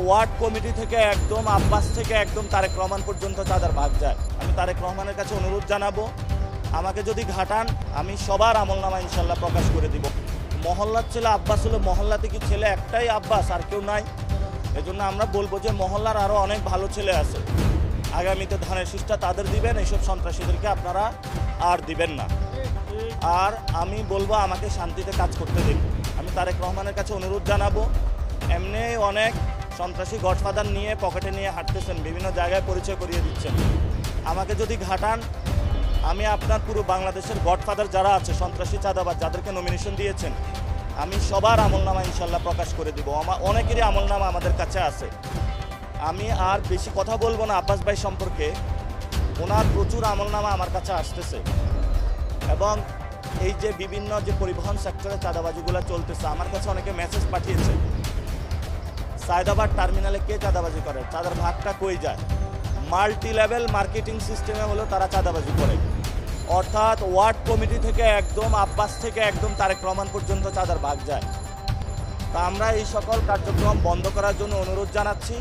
Word committee থেকে একদম আব্বাস থেকে একদম তারেক রহমান পর্যন্ত চাঁদার ভাগ যায়। আমি তারেক রহমানের কাছে অনুরোধ জানাবো, আমাকে যদি ঘাটান আমি সবার আমলনামা ইনশাল্লাহ প্রকাশ করে দিব। মহল্লার ছেলে আব্বাস হলো, মহল্লাতে কি ছেলে একটাই আব্বাস আর কেউ নাই? এজন্য আমরা বলবো যে মহল্লার আরও অনেক ভালো ছেলে আছে, আগামীতে ধানের শীষটা তাদের দিবেন, এইসব সন্ত্রাসীদেরকে আপনারা আর দিবেন না। আর আমি বলবো আমাকে শান্তিতে কাজ করতে দিন। আমি তারেক রহমানের কাছে অনুরোধ জানাবো, এমনি অনেক সন্ত্রাসী গডফাদার নিয়ে পকেটে নিয়ে হাঁটতেছেন, বিভিন্ন জায়গায় পরিচয় করিয়ে দিচ্ছেন। আমাকে যদি ঘাটান আমি আপনার পুরো বাংলাদেশের গডফাদার যারা আছে সন্ত্রাসী চাঁদাবাজ যাদেরকে নমিনেশন দিয়েছেন, আমি সবার আমলনামা ইনশাল্লাহ প্রকাশ করে দিব। অনেকেরই আমলনামা আমাদের কাছে আছে। আমি আর বেশি কথা বলবো না আব্বাস ভাই সম্পর্কে, ওনার প্রচুর আমলনামা আমার কাছে আসতেছে। এবং এই যে বিভিন্ন যে পরিবহন সেক্টরে চাঁদাবাজিগুলো চলতেছে, আমার কাছে অনেকে মেসেজ পাঠিয়েছে, সায়দাবাদ টার্মিনালে কে চাঁদাবাজি করে, চাঁদার ভাগটা কই যায়? মাল্টি লেভেল মার্কেটিং সিস্টেমে হলো তারা চাঁদাবাজি করে, অর্থাৎ ওয়ার্ড কমিটি থেকে একদম আব্বাস থেকে একদম তারেক রহমান পর্যন্ত চাঁদার ভাগ যায়। তা আমরা এই সকল কার্যক্রম বন্ধ করার জন্য অনুরোধ জানাচ্ছি।